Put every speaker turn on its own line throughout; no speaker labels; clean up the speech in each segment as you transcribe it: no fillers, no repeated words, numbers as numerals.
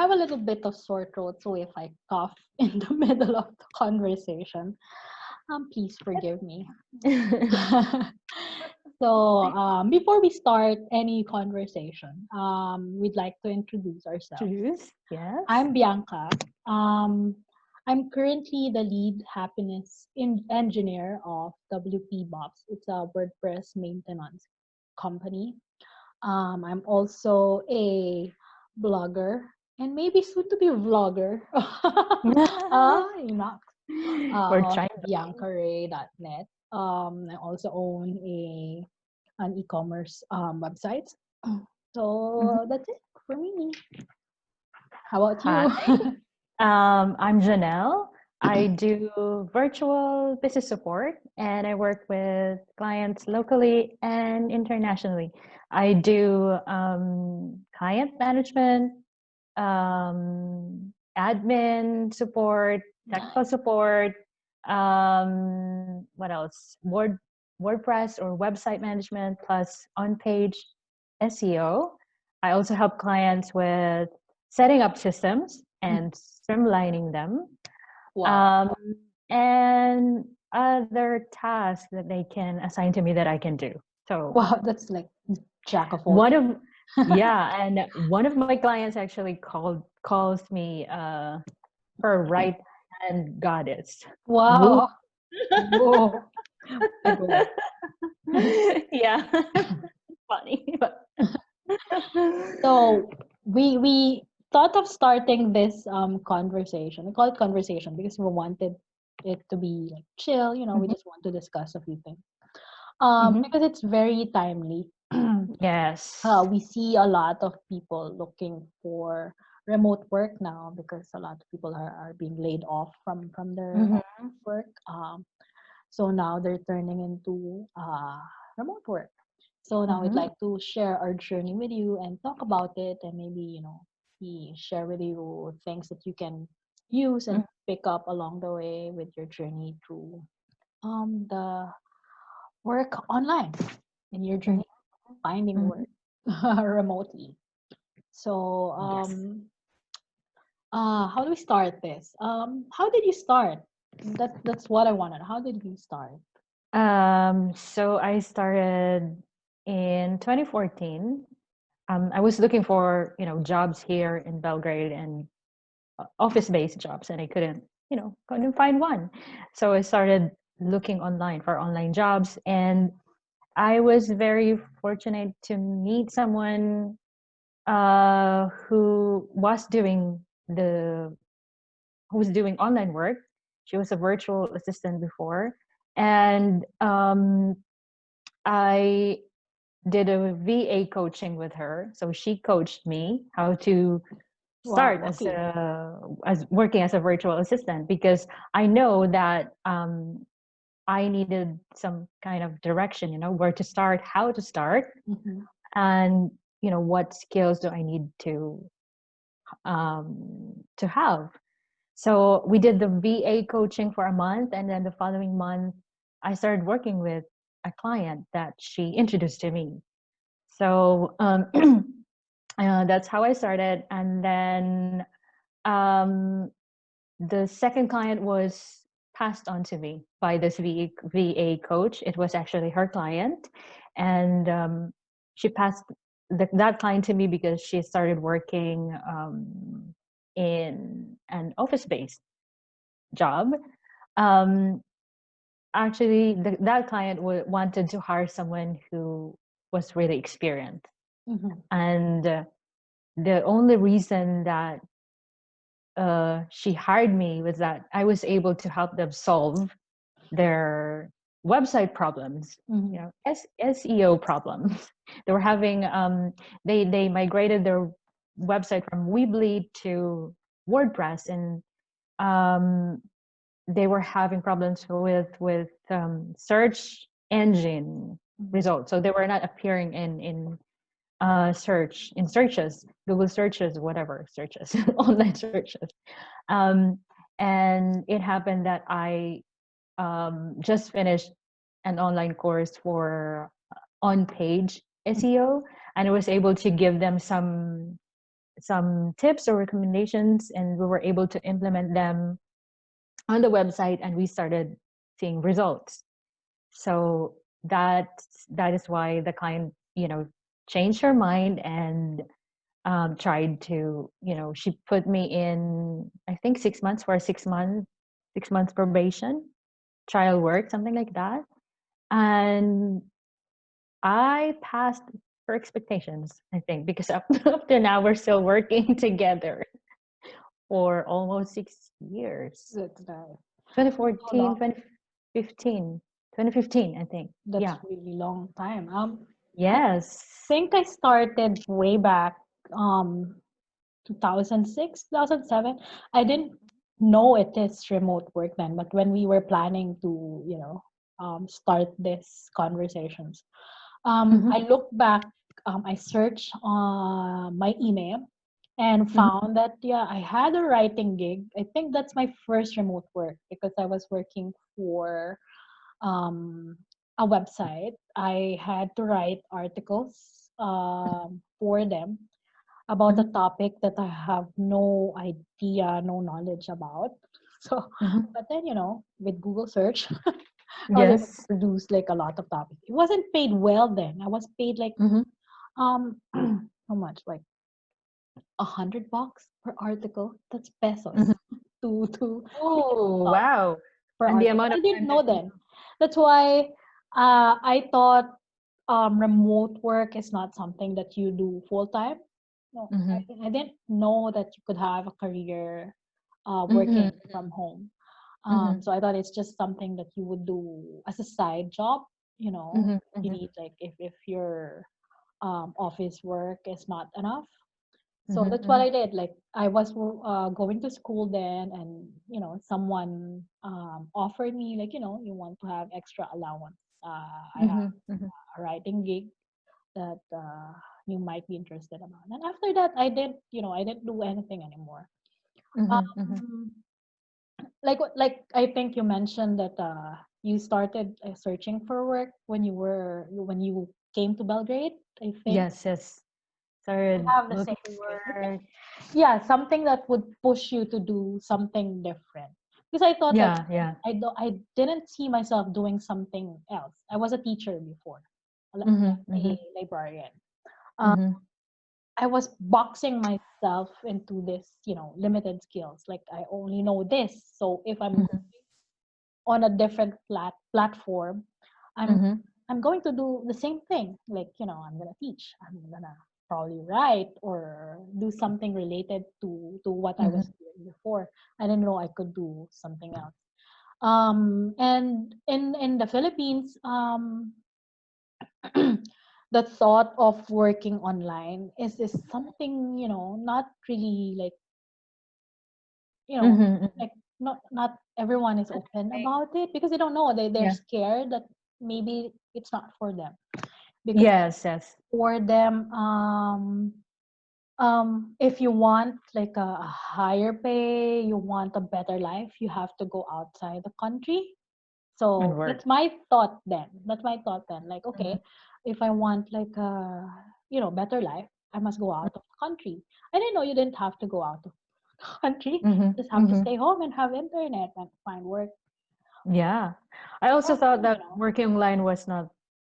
have a little bit of sore throat, so if I cough in the middle of the conversation, please forgive me. So, before we start any conversation, we'd like to introduce ourselves.
Truth, yes.
I'm Bianca. Um, I'm currently the lead happiness engineer of WP Box. It's a WordPress maintenance company. I'm also a blogger and maybe soon to be a vlogger. You know,
We're
of
trying to.
biancaray.net. I also own an e-commerce website.
Mhm.
So that's it for me. How about
Hi,
you?
I'm Janelle. I do virtual business support and I work with clients locally and internationally. I do client management, admin support, technical
Nice.
support, what else? WordPress or website management plus on-page SEO. I also help clients with setting up systems
Mm.
and streamlining them,
Wow.
um, and other tasks that they can assign to me that I can do. So
Wow, that's like jack of all
one
trades.
of yeah, and one of my clients actually calls me her right hand goddess. Woo.
Wow. Whoa. Big word.
Yeah, funny, but
So we thought of starting this conversation. We call it conversation because we wanted it to be like chill, we
Mhm,
just want to discuss a few things.
mhm.
Because it's very timely.
Yes.
We see a lot of people looking for remote work now because a lot of people are being laid off from their
Mhm,
office work. So now they're turning into remote work. So now we'd
mhm,
like to share our journey with you and talk about it, and maybe we share with you things that you can use and
mhm,
pick up along the way with your journey through the work online in your
mhm,
journey finding
mhm.
work remotely. So
Yes.
how do we start this? How did you start? That's what I wanted. How did you start?
So I started in 2014. I was looking for, jobs here in Belgrade and office-based jobs, and I couldn't find one. So I started looking online for online jobs, and I was very fortunate to meet someone who was the who was doing online work. She was a virtual assistant before, and I did a VA coaching with her. So she coached me how to
Wow,
start
lucky.
as working as a virtual assistant because I know that I needed some kind of direction, where to start, how to start,
Mm-hmm.
and what skills do I need to have. So we did the VA coaching for a month, and then the following month, I started working with a client that she introduced to me. So that's how I started, and then um, the second client was passed on to me by this VA coach. It was actually her client, and she passed that client to me because she started working in an office-based job. Um, Actually, that client wanted to hire someone who was really experienced,
Mm-hmm.
and the only reason that she hired me was that I was able to help them solve their website problems,
Mm-hmm.
SEO problems. They were having they migrated their website from Weebly to WordPress, and um, they were having problems with search engine
Mm-hmm.
results. So they were not appearing in searches, Google searches, whatever searches, online searches. Um, and it happened that I just finished an online course for on-page SEO, and I was able to give them some some tips or recommendations, and we were able to implement them on the website, and we started seeing results. So that is why the client, changed her mind and tried to, she put me in, I think 6 months for a 6 months probation, trial work, something like that. And I passed her expectations, I think, because up to now we're still working together for almost 6 years.
That's nice. So
2014,
long.
2015, 2015, I think.
That's
Yeah.
really long time. I
Yes.
think I started way back, um 2006, 2007. I didn't know it is remote work then, but when we were planning to, start this conversations,
Mm-hmm,
I looked back, I searched on my email and
mm-hmm,
found that, yeah, I had a writing gig. I think that's my first remote work because I was working for, um, a website. I had to write articles, for them about a
mm-hmm,
topic that I have no idea, no knowledge about. So,
mm-hmm.
but then, with Google search, I was able to
Yes.
produce like a lot of topics. It wasn't paid well then. I was paid like,
Mm-hmm,
how much? Like $100 per article. That's pesos
mm-hmm.
to minimum
Oh,
sum
wow.
per
And the
article.
amount of
I didn't
time that
know then. That's why, I thought, remote work is not something that you do full time. No,
mm-hmm,
I didn't know that you could have a career,
mm-hmm,
working from home.
mm-hmm,
So I thought it's just something that you would do as a side job.
mm-hmm,
You
mm-hmm,
need like if your, office work is not enough. So that's what
mm-hmm,
I did. Like I was, going to school then, and someone, offered me like, you want to have extra allowance. I have
mm-hmm, mm-hmm,
a writing gig that, you might be interested about. And after that, I didn't do anything anymore.
mm-hmm, mm-hmm.
Um, like I think you mentioned that, you started, searching for work when you came to Belgrade. I think
Yes, yes.
I
Started
have the same
looking
experience. I think,
for,
yeah, something that would push you to do something different. Because I thought like
yeah, yeah.
I didn't see myself doing something else. I was a teacher before,
Mm-hmm, mm-hmm,
a librarian. Um,
mm-hmm,
I was boxing myself into this, limited skills. Like I only know this. So if I'm
mm-hmm,
on a different platform, I'm
mm-hmm,
I'm going to do the same thing. Like, I'm gonna teach. I'm gonna probably write or do something related to what I was
mm-hmm,
doing before. I didn't know I could do something else. And in the Philippines, the thought of working online is something, not really like, you know
mm-hmm, mm-hmm.
like not everyone is open about it because they don't know. They're
Yeah.
scared that maybe it's not for them, because
Yes, yes.
for them, if you want like a higher pay, you want a better life, you have to go outside the country.
And
So
work.
that's my thought then, like,
Mm-hmm,
okay, if I want like a, better life, I must go out of the country. I didn't know you didn't have to go out of the country.
mm-hmm,
You just have to
mm-hmm.
stay home and have internet and find work.
Yeah. I also
But
thought that working online was not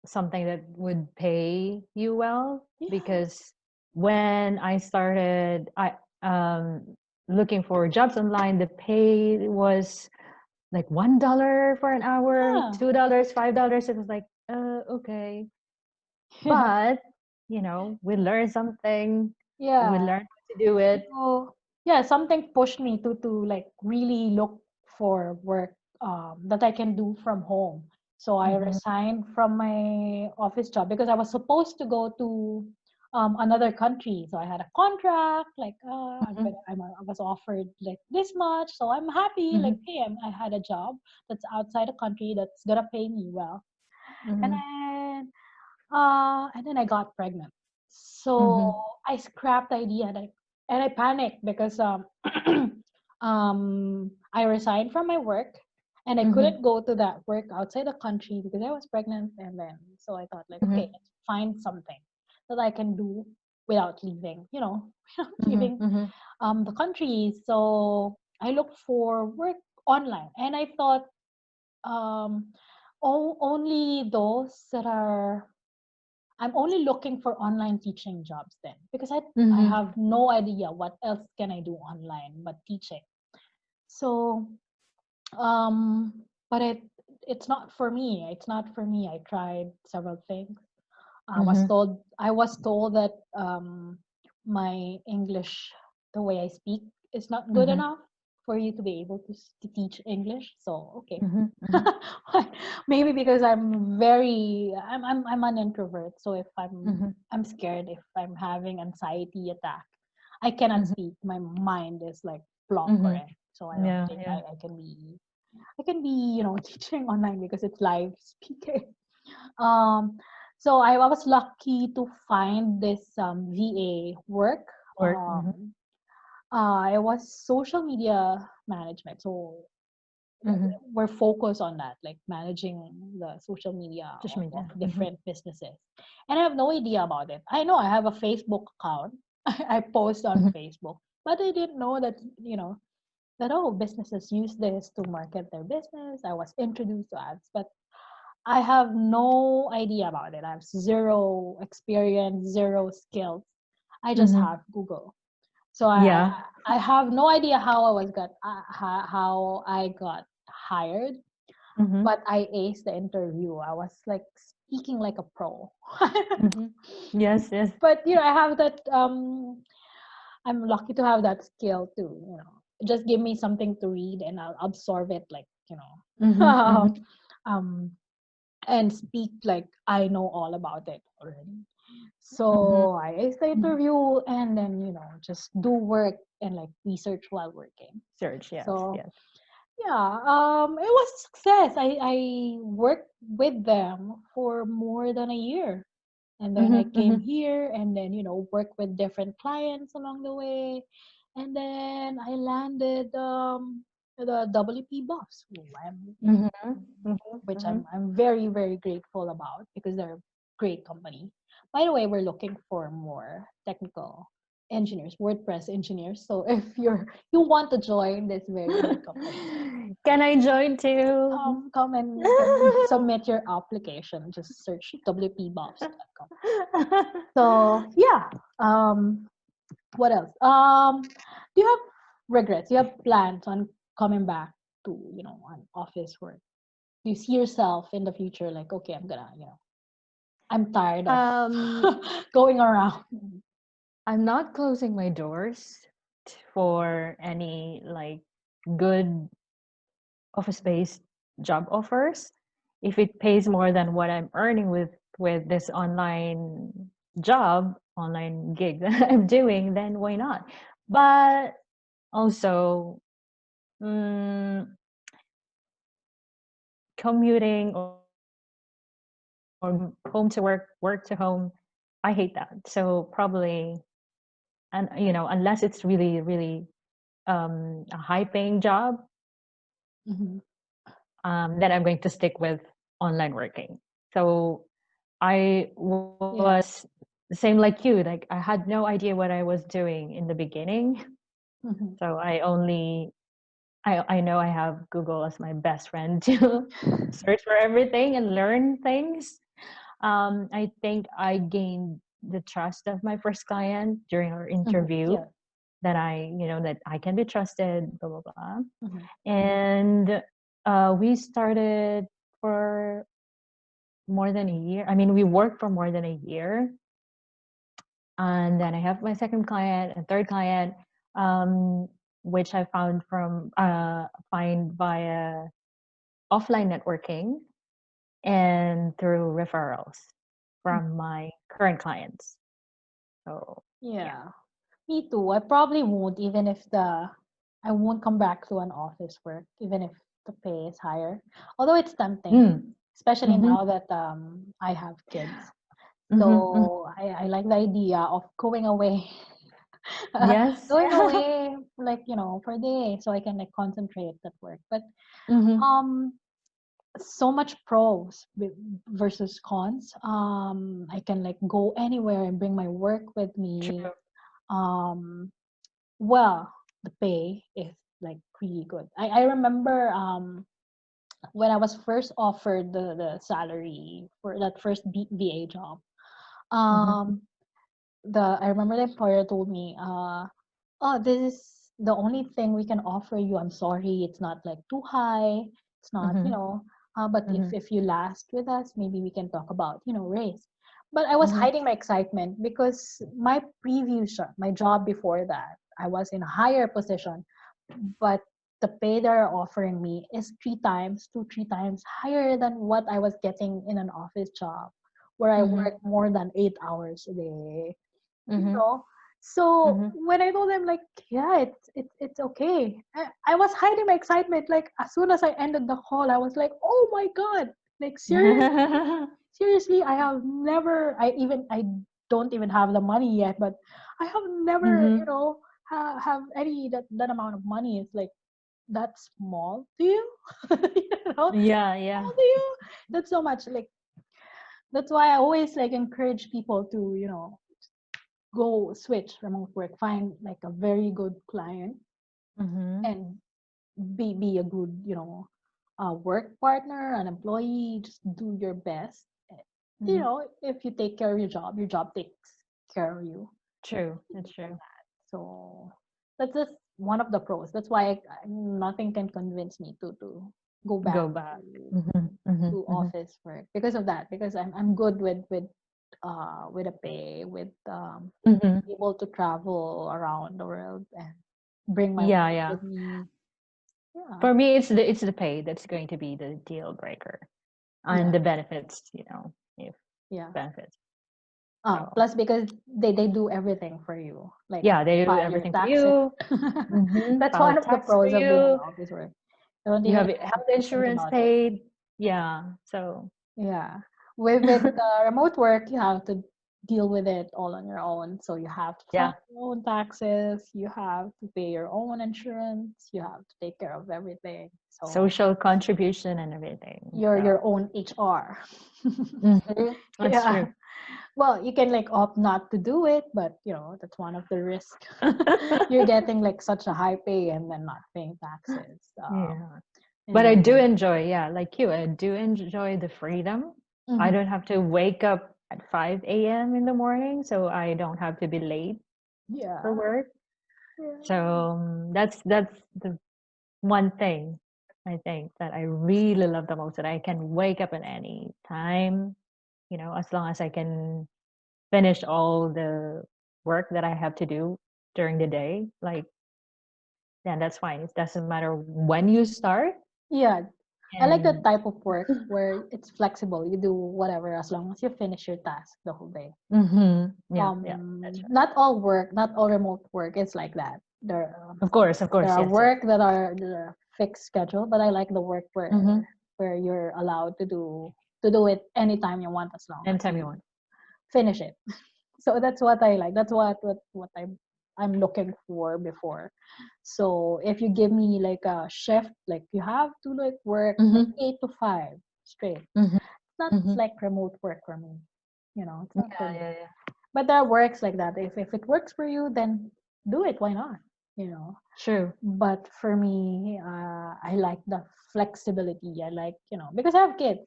something that would pay you well,
yeah,
because when I started looking for jobs online, the pay was like $1 for an hour,
yeah,
$2, $5. It was like, okay. But, we learned something. We
yeah.
learned how to do it.
So yeah, something pushed me to like really look for work, that I can do from home. So I
Mm-hmm,
resigned from my office job because I was supposed to go to, another country. So I had a contract, like,
mm-hmm,
I was offered like this much, so I'm happy.
mm-hmm,
Like, hey, I had a job that's outside the country that's gonna pay me well, and
mm-hmm,
then I got pregnant. So
mm-hmm,
I scrapped the idea, and I panicked because, I resigned from my work and I
mm-hmm,
couldn't go to that work outside the country because I was pregnant. And then so I thought like,
mm-hmm,
okay, let's find something that I can do without leaving, without
Mhm.
leaving
Mhm.
the country. So I looked for work online, and I thought um, only those that are. I'm only looking for online teaching jobs then, because I
Mhm.
have no idea what else can I do online but teaching. So but it's not for me. It's not for me. I tried several things.
Mhm.
I was told that my English, the way I speak, is not good
Mhm.
enough for you to be able to teach English. So okay,
Mhm. Mhm.
maybe because I'm an introvert. So if
Mhm.
I'm scared, if I'm having anxiety attack, I cannot
Mhm.
speak. My mind is like block
Mhm.
already. So I don't
Yeah,
think
yeah.
I can be, teaching online because it's live speaking. Um, so I was lucky to find this VA work.
Work. Mhm.
It was social media management. So
Mhm.
we're focused on that, like managing the social media
Social
of
media. Mhm.
different businesses. And I have no idea about it. I know I have a Facebook account. I post on
Mhm.
Facebook, but I didn't know that, that businesses use this to market their business. I was introduced to ads, but I have no idea about it. I have zero experience, zero skills. I just
Mhm.
have Google. So
Yeah.
I have no idea how how I got hired,
Mhm.
but I aced the interview. I was like speaking like a pro.
Mhm. Yes, yes.
But I have that I'm lucky to have that skill too, Just give me something to read and I'll absorb it like,
Mhm. Mhm.
um and speak like I know all about it already.
Mhm.
So I aced the
Mhm.
interview and then, just do work and like research while working.
Search. Yes,
So
yes.
yeah, it was a success. I worked with them for more than a year. And then I
Mhm.
came
Mhm.
here and then, work with different clients along the way. And then I landed the WP Buffs,
Mhm. Mhm.
which
Mhm.
I'm very, very grateful about because they're a great company. By the way, we're looking for more technical engineers, WordPress engineers. So if you want to join this very great company,
Can I join too?
come and you can submit your application. Just search wpbuffs.com. So yeah. What else? Do you have regrets? Do you have plans on coming back to, an office work? Do you see yourself in the future like, okay, I'm gonna, I'm tired of
um,
going around.
I'm not closing my doors for any like good office-based job offers. If it pays more than what I'm earning with this online job, online gig that I'm doing, then why not? But also, mm, commuting or home to work, work to home, I hate that. So probably, and unless it's really, really a high-paying job,
Mhm.
then I'm going to stick with online working. So I
Yeah.
was the same like you. Like I had no idea what I was doing in the beginning.
Mhm.
So I know I have Google as my best friend to search for everything and learn things. I think I gained the trust of my first client during our
Mhm.
interview
Yeah.
that I can be trusted, blah blah blah.
Mhm.
And we started for more than a year. I mean, we worked for more than a year, and then I have my second client and third client, um, which I found from find via offline networking and through referrals from my current clients. So yeah.
Yeah. Me too. I probably won't, even if I won't come back to an office work, even if the pay is higher. Although it's tempting,
Mm.
especially
Mm-hmm.
now that I have kids.
Mm-hmm.
So I like the idea of going away,
Yes.
going away like for a day, so I can like concentrate at work. But
Mm-hmm.
um, so much pros versus cons. I can like go anywhere and bring my work with me.
True.
Um, well, the pay is like pretty good. I remember when I was first offered the salary for that first VA job.
Mm-hmm.
Um, I remember the employer told me, oh, this is the only thing we can offer you. I'm sorry, it's not like too high. It's not,
Mm-hmm.
but
Mm-hmm.
if you last with us, maybe we can talk about, raise. But I was
Mm-hmm.
hiding my excitement because my previous job, my job before that, I was in a higher position, but the pay they're offering me is three times higher than what I was getting in an office job where I
Mm-hmm.
work more than 8 hours a day, you
Mm-hmm.
know. So
Mm-hmm.
when I told them like, yeah, it's okay, I was hiding my excitement. Like as soon as I ended the call, I was like, oh my god, like seriously, I have never, I don't even have the money yet, but I have never,
Mm-hmm.
have any that amount of money. It's like that small to you,
Yeah, yeah.
small to you. That's so much. Like that's why I always like encourage people to, go switch remote work, find like a very good client
Mm-hmm.
and be a good, work partner, an employee. Just do your best.
Mm-hmm.
If you take care of your job takes care of you.
True. That's
Simple as
true.
that. So that's just one of the pros. That's why nothing can convince me to go back
Go back.
to
Mm-hmm. Mm-hmm. Mm-hmm.
office work because of that. Because I'm good with a pay, with
Mm-hmm.
able to travel around the world and bring my
Yeah,
work
yeah.
with me. Yeah,
For me, it's the pay that's going to be the deal breaker, and
yeah,
the benefits. If
yeah.
benefits. So
Plus because they do everything for you, like
yeah, they do
file your
everything for
taxes.
you. Mm-hmm.
That's
File
one of the
tax for
pros of being in
you.
office work. You don't
You
even
have
have
health
to think
insurance
about it.
paid. Yeah. So
Yeah. With remote work, you have to deal with it all on your own. So you have to
yeah,
file your own taxes, you have to pay your own insurance, you have to take care of everything. So
social contribution and everything.
you're
So
your own HR.
that's
Yeah.
true.
Well, you can like opt not to do it, but that's one of the risks. You're getting like such a high pay and then not paying taxes.
Yeah. But I do
And
enjoy, yeah, like you, I do enjoy the freedom. I
mhm,
don't have to wake up at 5 a.m. in the morning, so I don't have to be late for
yeah.
work. So
Yeah.
that's the one thing I think that I really love the most, that I can wake up at any time, as long as I can finish all the work that I have to do during the day. Like, then that's fine. It doesn't matter when you start.
Yeah. I like that
And
type of work where it's flexible. You do whatever as long as you finish your task the whole day.
yeah, yeah, that's right.
Not all remote work is like that.
Of
There
course,
are
yes, yes.
work that are fixed schedule, but I like the work
Mm-hmm.
where you're allowed to do it anytime you want as long as
Anytime you
you
want.
finish it. So that's what I like. That's what I'm looking for before. So if you give me like a shift, like you have to like work like
Mm-hmm.
8 to 5 straight.
Mm-hmm.
It's not
Mm-hmm.
like remote work for me. It's not for
Yeah,
me.
yeah, yeah.
But there are works like that. If it works for you, then do it. Why not? You know.
True.
But for me, I like the flexibility. I like because I have kids,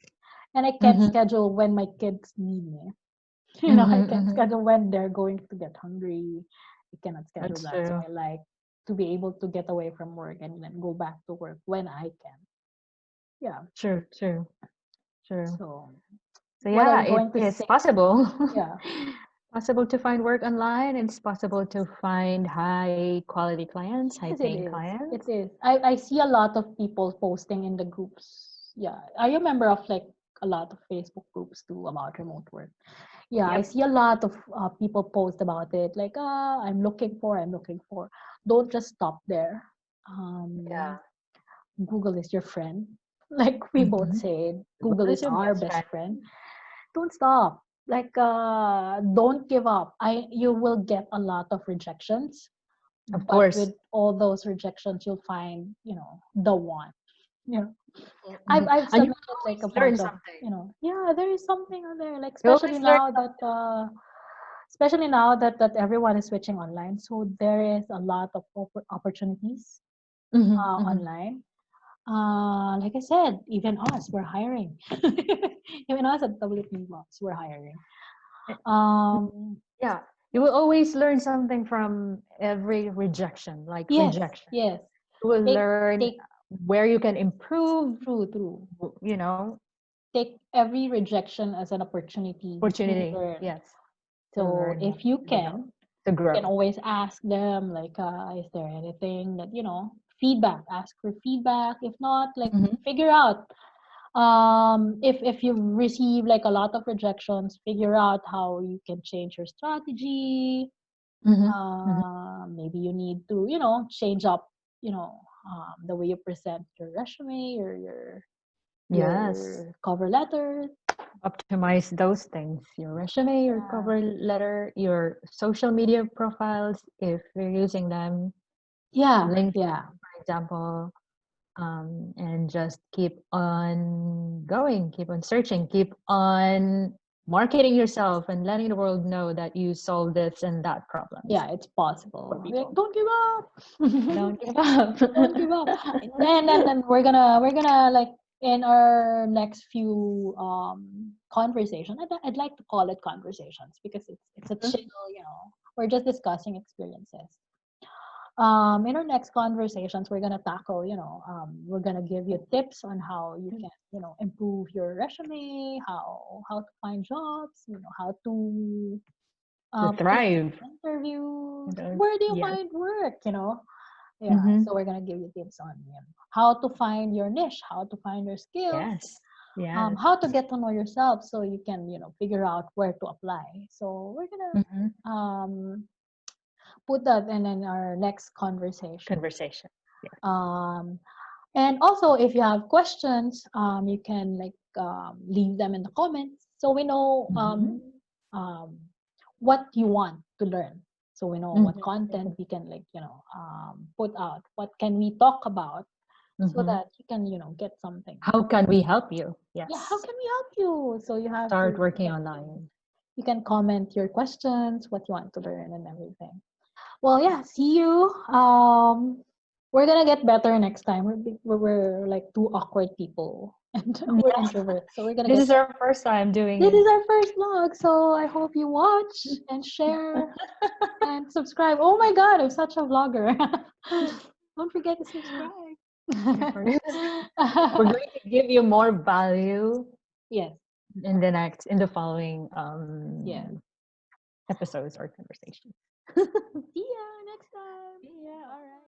and I can't
Mm-hmm.
schedule when my kids need me. I
Mm-hmm.
can't
Mm-hmm.
schedule when they're going to get hungry. I cannot schedule
That's
that. So
true.
I like to be able to get away from work and then go back to work when I can. Yeah.
True, true, true.
So
So
what
yeah,
I'm going to
it's
say,
possible.
yeah,
Possible to find work online. It's possible to find high quality clients, high
yes, it
paying
is. It
clients.
is. I see a lot of people posting in the groups. Yeah. Are you a member of like a lot of Facebook groups too about remote work? Yeah, I
Yep.
see a lot of people post about it. Like, I'm looking for. Don't just stop there. Um,
Yeah.
Google is your friend. Like we both
Mm-hmm.
say, Google
Google
is
is your
our
best
best
friend.
friend. Don't stop. Like don't give up. You will get a lot of rejections,
Of
but
course.
with all those rejections you'll find, the one. Yeah. I've
And you will
submitted like a
always learn
bunch of,
something.
yeah, there is something on there. Like
You always learn
especially now that everyone is switching online, so there is a lot of opportunities
something.
online. Like I said, even us, we're hiring. Even us at WP Box, we're hiring. Um,
Yeah, you will always learn something from every rejection, like
yes,
rejection.
yes.
You will
Take
learn
take
where you can improve,
true.
you know,
Take every rejection as an opportunity to
opportunity.
learn.
Yes, to
So
learn,
if you
to develop,
can,
to
you can
grow.
always ask them like, is there anything that feedback? Ask for feedback. If not, like
Hmm.
figure out. If you receive like a lot of rejections, figure out how you can change your strategy.
Hmm. Hmm.
Maybe you need to change up the way you present your resume or
Yes,
your cover letter.
optimize those things, your resume, your
Yeah,
cover letter, your social media profiles, if you're using them,
yeah,
LinkedIn,
yeah,
for example. And just keep on going, keep on searching, keep on marketing yourself and letting the world know that you solve this and that problems
yeah. It's
for
possible. Like,
people.
don't give up.
Don't give up.
Don't give up. And we're gonna like in our next few conversation. I'd like to call it conversations because it's a chill. We're just discussing experiences. In our next conversations, we're gonna tackle. We're gonna give you tips on how you can improve your resume, how to find jobs, how to
To
face
thrive.
interviews.
Uh,
Where do you
Yes.
find work? Yeah,
Mm-hmm.
so we're gonna give you tips on how to find your niche, how to find your skills,
Yes. Yes.
how to get to know yourself so you can figure out where to apply. So we're gonna
Mm-hmm.
put that in our next conversation.
Conversation. Yes.
Um, and also, if you have questions, you can like leave them in the comments so we know
Mm-hmm.
um, what you want to learn. So we know what
Mm-hmm.
content we can like put out. What can we talk about so
Mm-hmm.
that you can get something.
How can we help you?
Yeah, how
Yes.
can we help you? So you have to
Start working online.
you can comment your questions, what you want to learn, and everything. Well, yeah, see you. We're gonna get better next time. We're like two awkward people, and we're
Yes.
introverts, so we're gonna
This
get
is our
better.
first time doing
This
it.
is our first vlog, so I hope you watch and share and subscribe. Oh my God, I'm such a vlogger. Don't forget to subscribe.
We're going to give you more value
Yes,
in the following
yes.
episodes or conversations.
See ya next time.
Yeah.
All right.